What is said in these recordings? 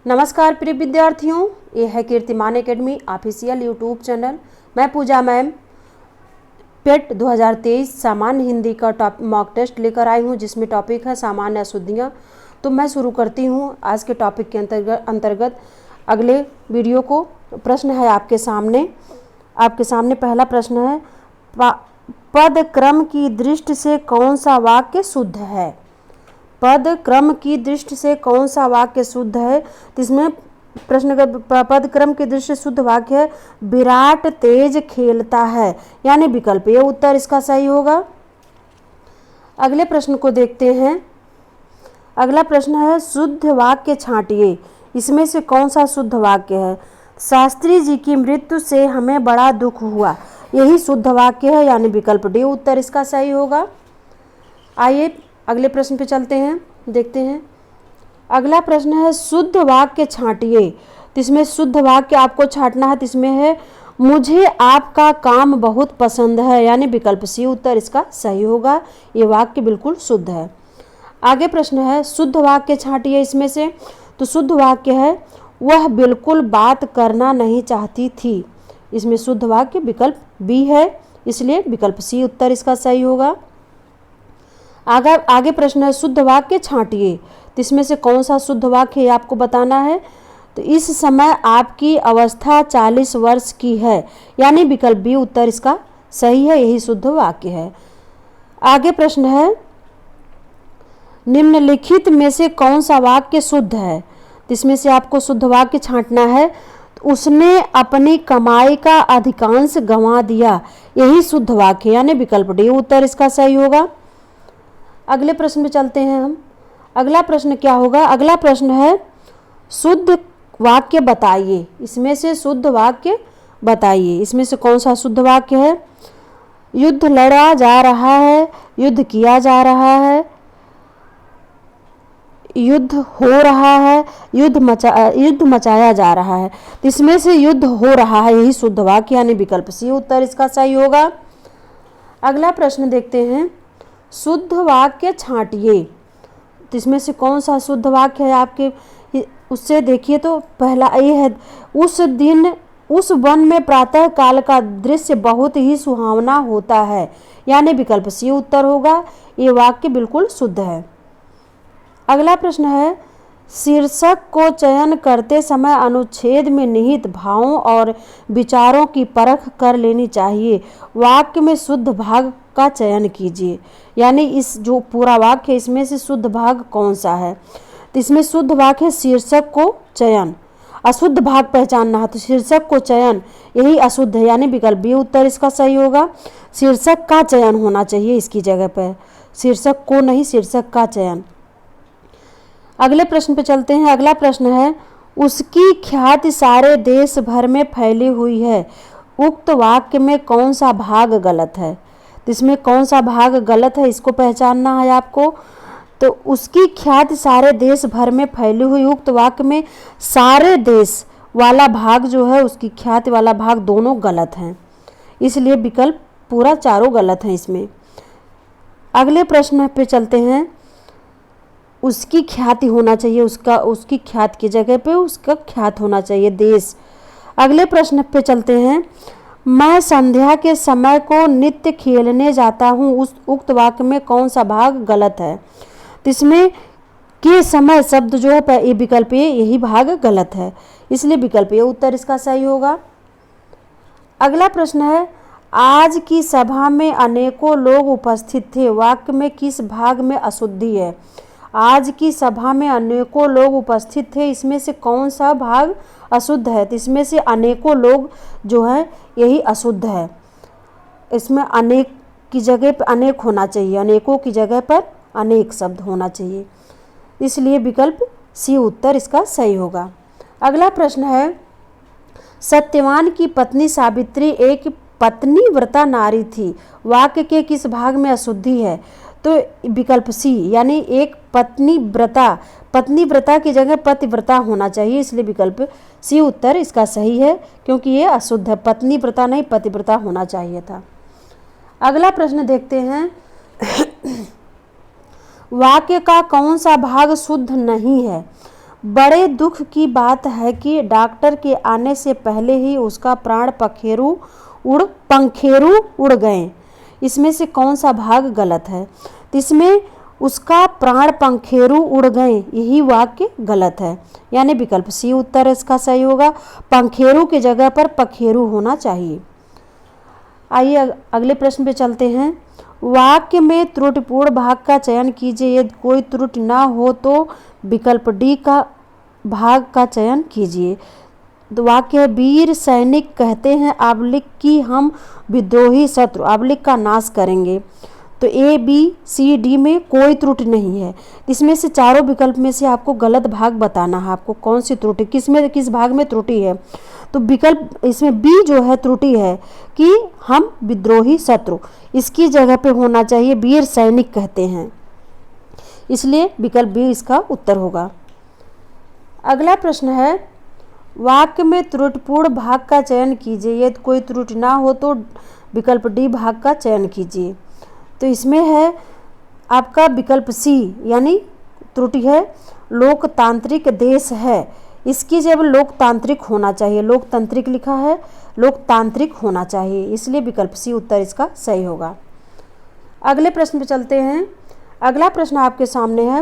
नमस्कार प्रिय विद्यार्थियों, ये है कीर्तिमान एकेडमी ऑफिशियल यूट्यूब चैनल। मैं पूजा मैम पेट 2023 सामान्य हिंदी का मॉक टेस्ट लेकर आई हूँ, जिसमें टॉपिक है सामान्य अशुद्धियाँ। तो मैं शुरू करती हूँ आज के टॉपिक के अंतर्गत अगले वीडियो को। प्रश्न है आपके सामने पहला प्रश्न है, पद क्रम की दृष्टि से कौन सा वाक्य शुद्ध है? पद क्रम की दृष्टि से कौन सा वाक्य शुद्ध है? तो इसमें प्रश्न का पद क्रम की दृष्टि से शुद्ध वाक्य है, विराट तेज खेलता है, यानी विकल्प ये उत्तर इसका सही होगा। अगले प्रश्न को देखते हैं। अगला प्रश्न है, शुद्ध वाक्य छांटिए, इसमें से कौन सा शुद्ध वाक्य है? शास्त्री जी की मृत्यु से हमें बड़ा दुख हुआ, यही शुद्ध वाक्य है, यानी विकल्प डी उत्तर इसका सही होगा। आइए अगले प्रश्न पे चलते हैं, देखते हैं। अगला प्रश्न है, शुद्ध वाक्य छांटिए। तो इसमें शुद्ध वाक्य आपको छांटना है। तो इसमें है, मुझे आपका काम बहुत पसंद है, यानी विकल्प सी उत्तर इसका सही होगा। ये वाक्य बिल्कुल शुद्ध है। आगे प्रश्न है, शुद्ध वाक्य छांटिए इसमें से। तो शुद्ध वाक्य है, वह बिल्कुल बात करना नहीं चाहती थी। इसमें शुद्ध वाक्य विकल्प बी है, इसलिए विकल्प सी उत्तर इसका सही होगा। आगे प्रश्न है, शुद्ध वाक्य छांटिए। तो इसमें से कौन सा शुद्ध वाक्य है आपको बताना है। तो इस समय आपकी अवस्था 40 वर्ष की है, यानी विकल्प बी उत्तर इसका सही है, यही शुद्ध वाक्य है। आगे प्रश्न है, निम्नलिखित में से कौन सा वाक्य शुद्ध है? तो इसमें से आपको शुद्ध वाक्य छांटना है। तो उसने अपनी कमाई का अधिकांश गंवा दिया, यही शुद्ध वाक्य, यानी विकल्प डी उत्तर इसका सही होगा। अगले प्रश्न में चलते हैं हम। अगला प्रश्न क्या होगा? अगला प्रश्न है, शुद्ध वाक्य बताइए। इसमें से शुद्ध वाक्य बताइए, इसमें से कौन सा शुद्ध वाक्य है? युद्ध लड़ा जा रहा है, युद्ध किया जा रहा है, युद्ध हो रहा है, युद्ध मचाया जा रहा है। तो इसमें से युद्ध हो रहा है, यही शुद्ध वाक्य, यानी विकल्प सी उत्तर इसका सही होगा। अगला प्रश्न देखते हैं, शुद्ध वाक्य छांटिए। तो इसमें से कौन सा शुद्ध वाक्य है आपके, उससे देखिए। तो पहला ये है, उस दिन उस वन में प्रातः काल का दृश्य बहुत ही सुहावना होता है, यानी विकल्प सी उत्तर होगा। ये वाक्य बिल्कुल शुद्ध है। अगला प्रश्न है, शीर्षक को चयन करते समय अनुच्छेद में निहित भावों और विचारों की परख कर लेनी चाहिए। वाक्य में शुद्ध भाग का चयन कीजिए, यानी इस जो पूरा वाक्य है इसमें से शुद्ध भाग कौन सा है? तो इसमें शुद्ध वाक्य है, शीर्षक को चयन। अशुद्ध भाग पहचानना है, तो शीर्षक को चयन यही अशुद्ध है, यानी विकल्प बी उत्तर इसका सही होगा। शीर्षक का चयन होना चाहिए इसकी जगह पर, शीर्षक को नहीं, शीर्षक का चयन। अगले प्रश्न पे चलते हैं। अगला प्रश्न है, उसकी ख्याति सारे देश भर में फैली हुई है, उक्त वाक्य में कौन सा भाग गलत है? तो इसमें कौन सा भाग गलत है इसको पहचानना है आपको। तो उसकी ख्याति सारे देश भर में फैली हुई, उक्त वाक्य में सारे देश वाला भाग जो है, उसकी ख्याति वाला भाग दोनों गलत हैं, इसलिए विकल्प पूरा चारों गलत हैं इसमें। अगले प्रश्न पे चलते हैं, उसकी ख्याति होना चाहिए, उसकी ख्याति की जगह पे उसका ख्यात होना चाहिए देश। अगले प्रश्न पे चलते हैं, मैं संध्या के समय को नित्य खेलने जाता हूँ, उस उक्त वाक्य में कौन सा भाग गलत है? तो इसमें के समय शब्द जो है, ये विकल्प यही भाग गलत है, इसलिए विकल्प ये उत्तर इसका सही होगा। अगला प्रश्न है, आज की सभा में अनेकों लोग उपस्थित थे, वाक्य में किस भाग में अशुद्धि है? आज की सभा में अनेकों लोग उपस्थित थे, इसमें से कौन सा भाग अशुद्ध है? तो इसमें से अनेकों लोग जो है यही अशुद्ध है, इसमें अनेक की जगह पर अनेक होना चाहिए, अनेकों की जगह पर अनेक शब्द होना चाहिए, इसलिए विकल्प सी उत्तर इसका सही होगा। अगला प्रश्न है, सत्यवान की पत्नी सावित्री एक पत्नीव्रता नारी थी, वाक्य के किस भाग में अशुद्धि है? तो विकल्प सी, यानी एक पत्नीव्रता की जगह पतिव्रता होना चाहिए, इसलिए विकल्प सी उत्तर इसका सही है, क्योंकि ये अशुद्ध है, पत्नीव्रता नहीं पतिव्रता होना चाहिए था। अगला प्रश्न देखते हैं, वाक्य का कौन सा भाग शुद्ध नहीं है? बड़े दुख की बात है कि डॉक्टर के आने से पहले ही उसका प्राण पंखेरु उड़ गए। इसमें से कौन सा भाग गलत है? तो इसमें उसका प्राण पंखेरु उड़ गए, यही वाक्य गलत है, यानी विकल्प सी उत्तर इसका सही होगा। पंखेरु की जगह पर पखेरु होना चाहिए। आइए अगले प्रश्न पे चलते हैं। वाक्य में त्रुटिपूर्ण भाग का चयन कीजिए। यदि कोई त्रुटि ना हो तो विकल्प डी का भाग का चयन कीजिए। तो वाक्य है, वीर सैनिक कहते हैं आबलिक कि हम विद्रोही शत्रु आबलिक का नाश करेंगे। तो ए बी सी डी में कोई त्रुटि नहीं है। इसमें से चारों विकल्प में से आपको गलत भाग बताना है, आपको कौन सी त्रुटि किस भाग में त्रुटि है। तो विकल्प इसमें बी जो है त्रुटि है कि हम विद्रोही शत्रु, इसकी जगह पे होना चाहिए वीर सैनिक कहते हैं, इसलिए विकल्प बी इसका उत्तर होगा। अगला प्रश्न है, वाक्य में त्रुटिपूर्ण भाग का चयन कीजिए। यदि कोई त्रुटि ना हो तो विकल्प डी भाग का चयन कीजिए। तो इसमें है आपका विकल्प सी, यानी त्रुटि है लोकतांत्रिक देश है, इसकी जब लोकतांत्रिक होना चाहिए, लोकतांत्रिक लिखा है, लोकतांत्रिक होना चाहिए, इसलिए विकल्प सी उत्तर इसका सही होगा। अगले प्रश्न पे चलते हैं। अगला प्रश्न आपके सामने है,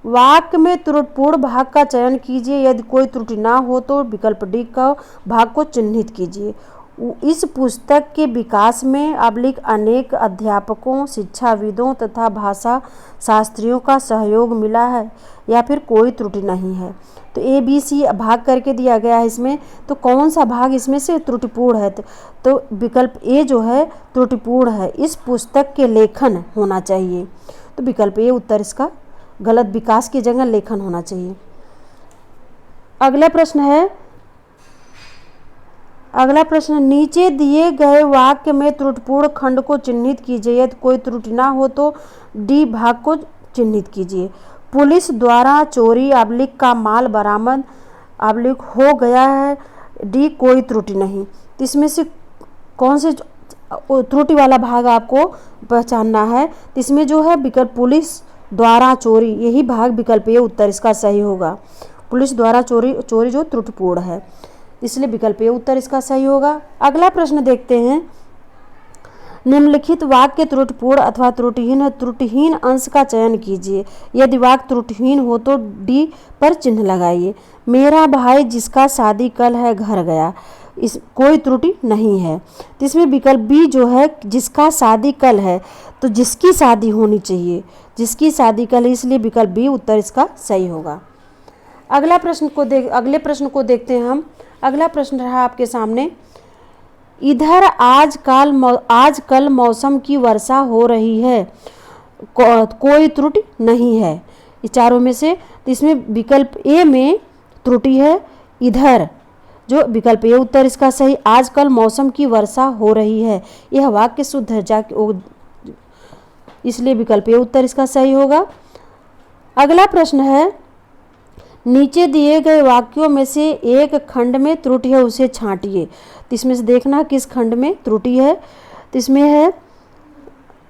वाक्य में त्रुटिपूर्ण भाग का चयन कीजिए। यदि कोई त्रुटि ना हो तो विकल्प डी का भाग को चिन्हित कीजिए। इस पुस्तक के विकास में अनेक अध्यापकों, शिक्षाविदों तथा भाषा शास्त्रियों का सहयोग मिला है या फिर कोई त्रुटि नहीं है। तो ए बी सी भाग करके दिया गया है इसमें, तो कौन सा भाग इसमें से त्रुटिपूर्ण है? तो विकल्प ए जो है त्रुटिपूर्ण है, इस पुस्तक के लेखन होना चाहिए। तो विकल्प ए उत्तर इसका गलत, विकास की जगह लेखन होना चाहिए। अगला प्रश्न नीचे दिए गए वाक्य में त्रुटिपूर्ण खंड को चिन्हित कीजिए। यदि कोई त्रुटि ना हो तो डी भाग को चिन्हित कीजिए। पुलिस द्वारा चोरी का माल बरामद हो गया है, डी कोई त्रुटि नहीं। तो इसमें से कौन से त्रुटि वाला भाग आपको पहचानना है? तो इसमें जो है विकल्प पुलिस द्वारा चोरी, यही भाग विकल्प ए उत्तर इसका सही होगा। पुलिस द्वारा चोरी जो त्रुटिपूर्ण है, इसलिए विकल्प ए उत्तर इसका सही होगा। अगला प्रश्न देखते हैं, निम्नलिखित वाक्य त्रुटिपूर्ण अथवा त्रुटिहीन अंश का चयन कीजिए। यदि वाक्य त्रुटिहीन हो तो डी पर चिन्ह लगाइए। मेरा भाई जिसका शादी कल है घर गया, इस कोई त्रुटि नहीं है। तो इसमें विकल्प बी जो है जिसका शादी कल है, तो जिसकी शादी होनी चाहिए, जिसकी शादी कल है, इसलिए विकल्प बी उत्तर इसका सही होगा। अगले प्रश्न को देखते हैं हम। अगला प्रश्न रहा आपके सामने, इधर आजकल मौसम की वर्षा हो रही है, कोई त्रुटि नहीं है। इस चारों में से तो इसमें विकल्प ए में त्रुटि है, इधर जो विकल्प ए उत्तर इसका सही। आजकल मौसम की वर्षा हो रही है, यह वाक्य शुद्ध है, इसलिए विकल्प ए उत्तर इसका सही होगा। अगला प्रश्न है, नीचे दिए गए वाक्यों में से एक खंड में त्रुटि है, उसे छांटिए। तो इसमें से देखना किस खंड में त्रुटि है। तो इसमें है,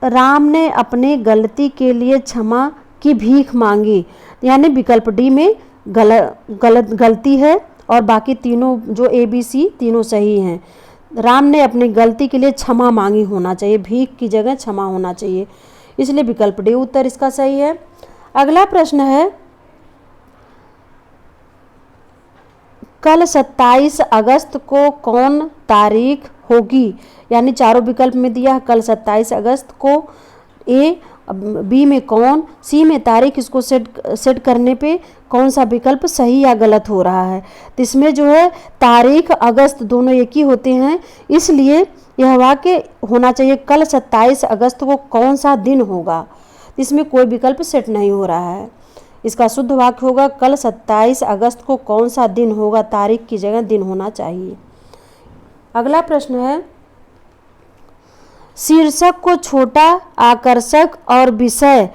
राम ने अपनी गलती के लिए क्षमा की भीख मांगी, यानी विकल्प डी में गलती है और बाकी तीनों जो ए बी सी तीनों सही हैं। राम ने अपनी गलती के लिए क्षमा मांगी होना चाहिए, भीख की जगह क्षमा होना चाहिए, इसलिए विकल्प डी उत्तर इसका सही है। अगला प्रश्न है, कल 27 अगस्त को कौन तारीख होगी? यानी चारों विकल्प में दिया है, कल 27 अगस्त को, ए बी में कौन, सी में तारीख, इसको सेट करने पे कौन सा विकल्प सही या गलत हो रहा है। तो इसमें जो है तारीख अगस्त दोनों एक ही होते हैं, इसलिए यह वाक्य होना चाहिए कल 27 अगस्त को कौन सा दिन होगा। इसमें कोई विकल्प सेट नहीं हो रहा है, इसका शुद्ध वाक्य होगा कल 27 अगस्त को कौन सा दिन होगा, तारीख की जगह दिन होना चाहिए। अगला प्रश्न है, शीर्षक को छोटा, आकर्षक और विषय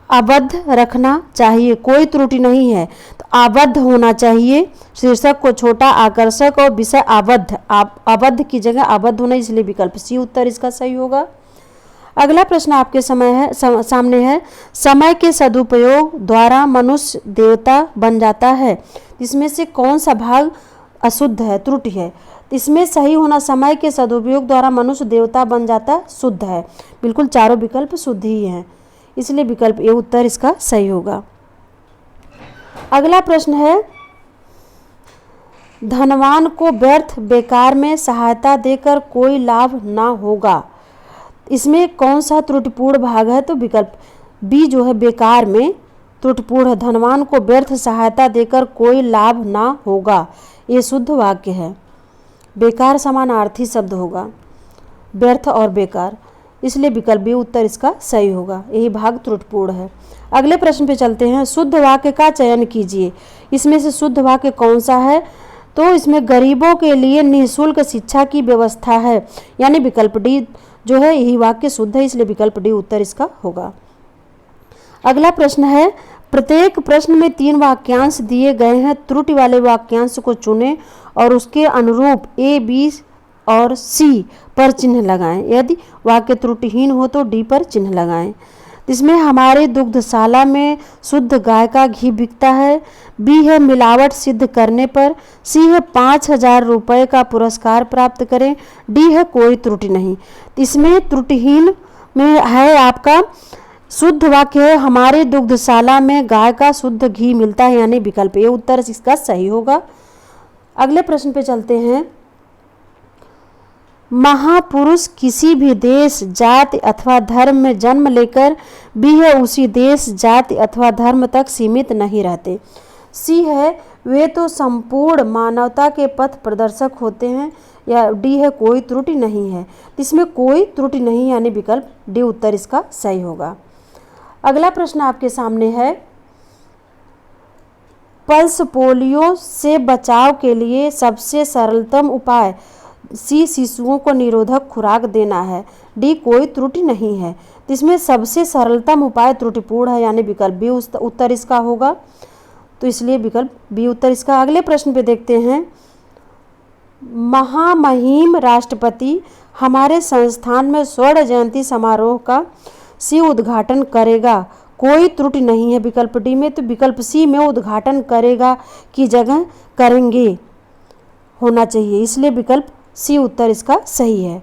आबद्ध रखना चाहिए, कोई त्रुटि नहीं है। तो आबद्ध होना चाहिए, शीर्षक को छोटा, आकर्षक और विषय आबद्ध, आबद्ध की जगह आबद्ध होना, इसलिए विकल्प सी उत्तर इसका सही होगा। अगला प्रश्न आपके सामने है, समय के सदुपयोग द्वारा मनुष्य देवता बन जाता है। इसमें से कौन सा भाग अशुद्ध है, त्रुटि है? इसमें सही होना, समय के सदुपयोग द्वारा मनुष्य देवता बन जाता, शुद्ध है। बिल्कुल चारों विकल्प शुद्ध ही हैं, इसलिए विकल्प ए उत्तर इसका सही होगा। अगला प्रश्न है, धनवान को व्यर्थ बेकार में सहायता देकर कोई लाभ ना होगा। इसमें कौन सा त्रुटिपूर्ण भाग है? तो विकल्प बी जो है बेकार में त्रुटिपूर्ण है। धनवान को व्यर्थ सहायता देकर कोई लाभ ना होगा, ये शुद्ध वाक्य है। बेकार समानार्थी शब्द होगा, व्यर्थ और बेकार, इसलिए विकल्प बी उत्तर इसका सही होगा। यही भाग त्रुटिपूर्ण है। अगले प्रश्न पे चलते हैं, शुद्ध वाक्य का चयन कीजिए। इसमें से शुद्ध वाक्य कौन सा है? तो इसमें गरीबों के लिए निःशुल्क शिक्षा की व्यवस्था है, यानी विकल्प डी जो है यही वाक्य शुद्ध है, इसलिए विकल्प डी उत्तर इसका होगा। अगला प्रश्न है, प्रत्येक प्रश्न में 3 वाक्यांश दिए गए हैं, त्रुटि वाले वाक्यांश को चुनें और उसके अनुरूप ए, बी और सी पर चिन्ह लगाएं। यदि वाक्य त्रुटिहीन हो तो डी पर चिन्ह लगाएं। इसमें हमारे दुग्धशाला में शुद्ध गाय का घी बिकता है, बी है मिलावट सिद्ध करने पर, सी है 5,000 रुपये का पुरस्कार प्राप्त करें, डी है कोई त्रुटि नहीं। इसमें त्रुटिहीन में है आपका शुद्ध वाक्य है, हमारे दुग्धशाला में गाय का शुद्ध घी मिलता है, यानी विकल्प ए उत्तर इसका सही होगा। अगले प्रश्न पे चलते हैं, महापुरुष किसी भी देश, जाति अथवा धर्म में जन्म लेकर भी है उसी देश, जाति अथवा धर्म तक सीमित नहीं रहते। सी है वे तो संपूर्ण मानवता के पथ प्रदर्शक होते हैं, या डी है कोई त्रुटि नहीं है। इसमें कोई त्रुटि नहीं, यानी विकल्प डी उत्तर इसका सही होगा। अगला प्रश्न आपके सामने है, पल्स पोलियो से बचाव के लिए सबसे सरलतम उपाय, सी शिशुओं को निरोधक खुराक देना है, डी कोई त्रुटि नहीं है। इसमें सबसे सरलतम उपाय त्रुटिपूर्ण है, यानी विकल्प बी उत्तर इसका होगा, तो इसलिए विकल्प बी उत्तर इसका। अगले प्रश्न पे देखते हैं, महामहिम राष्ट्रपति हमारे संस्थान में स्वर्ण जयंती समारोह का सी उद्घाटन करेगा, कोई त्रुटि नहीं है विकल्प डी में, तो विकल्प सी में उद्घाटन करेगा की जगह करेंगे होना चाहिए, इसलिए विकल्प सी उत्तर इसका सही है।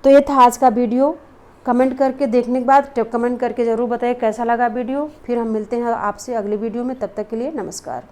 तो ये था आज का वीडियो। कमेंट करके देखने के बाद कमेंट करके ज़रूर बताइए कैसा लगा वीडियो। फिर हम मिलते हैं आपसे अगले वीडियो में, तब तक के लिए नमस्कार।